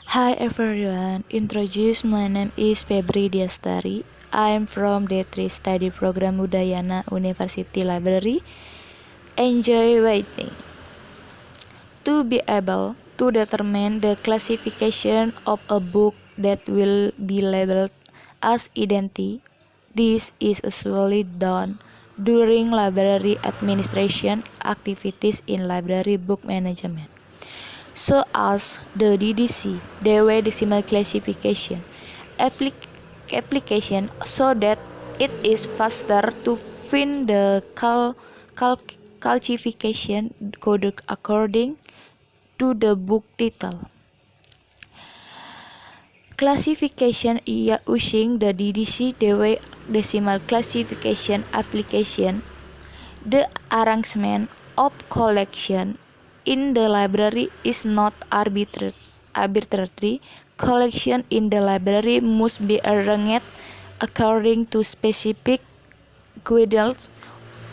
Hi everyone, my name is Febri Diastari. I am from D3 Study Program Udayana University Library. Enjoy waiting. To be able to determine the classification of a book that will be labeled as identity, this is usually done during library administration activities in library book management, so as the DDC, Dewey Decimal Classification application, so that it is faster to find the classification code according to the book title. Classification using the DDC Dewey Decimal Classification application. The arrangement of collection in the library is not arbitrary. Collection in the library must be arranged according to specific guidelines.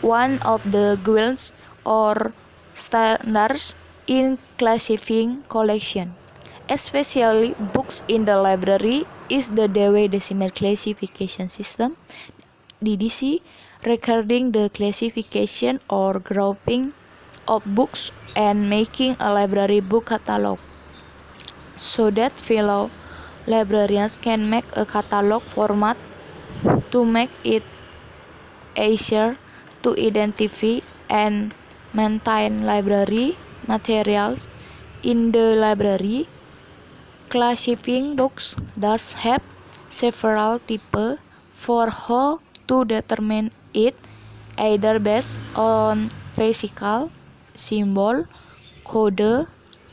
One of the guidelines or standards in classifying collection, especially books in the library, is the Dewey Decimal Classification System (DDC), recording the classification or grouping of books and making a library book catalog, so that fellow librarians can make a catalog format to make it easier to identify and maintain library materials in the library. Classifying books does have several types for how to determine it, either based on physical, symbol, code,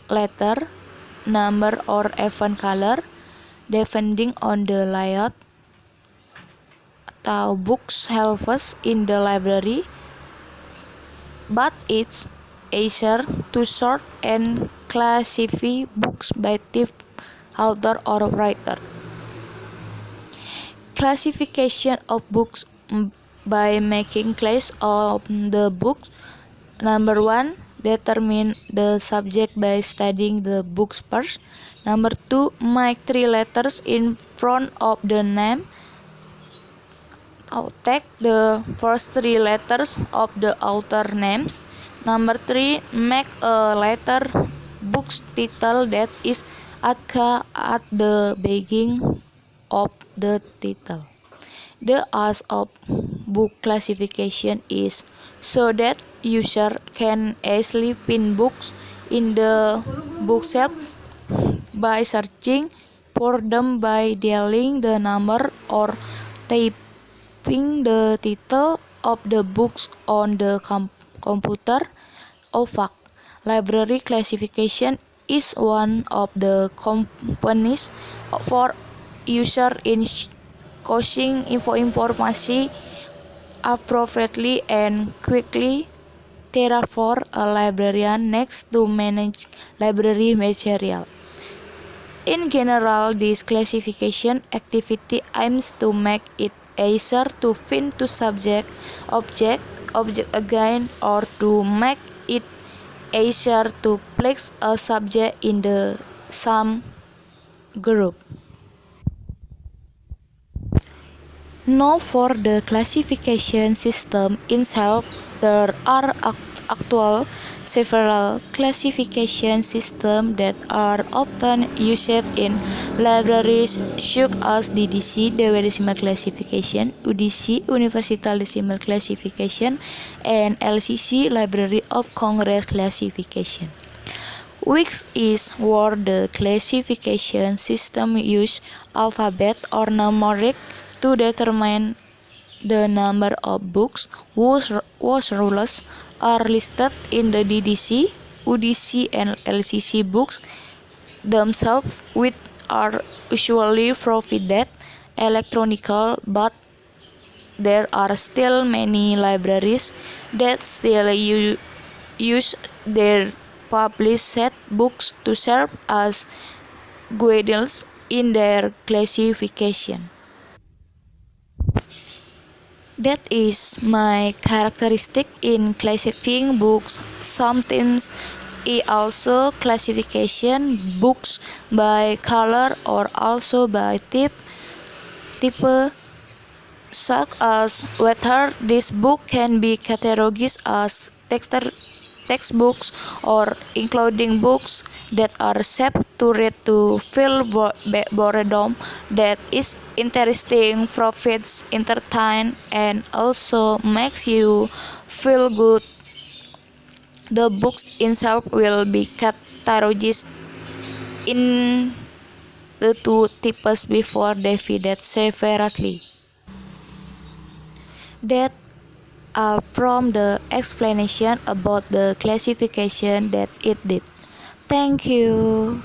letter, number, or even color, depending on the layout atau bookshelves in the library. But it's easier to sort and classify books by type, author, or writer. Classification of books by making class of the books. Number 1, determine the subject by studying the books first. Number 2, make 3 letters in front of the name. Take the first 3 letters of the author names. Number 3, make a letter book's title that is at the beginning of the title. The aim of book classification is so that user can easily find books in the bookshelf by searching for them by dialing the number or typing the title of the books on the computer. In fact, library classification is one of the components for user in causing information appropriately and quickly. Therefore, a librarian needs to manage library material. In general, this classification activity aims to make it easier to find to subject, object again, or to make it easier to place a subject in the same group. Now for the classification system itself, there are actual several classification systems that are often used in libraries, such as DDC, Dewey Decimal Classification, UDC, Universal Decimal Classification, and LCC, Library of Congress Classification, which is where the classification system use alphabet or numeric to determine the number of books whose rules are listed in the DDC, UDC, and LCC books themselves, which are usually provided electronically, but there are still many libraries that still use their published books to serve as guidelines in their classification. That is my characteristic in classifying books. Sometimes is also classification books by color or also by type, such as whether this book can be categorized as textbooks or including books that are safe to read to fill boredom, that is interesting, profits, entertain, and also makes you feel good. The books itself will be categorized in the two types before divided separately. That are from the explanation about the classification that it did. Thank you.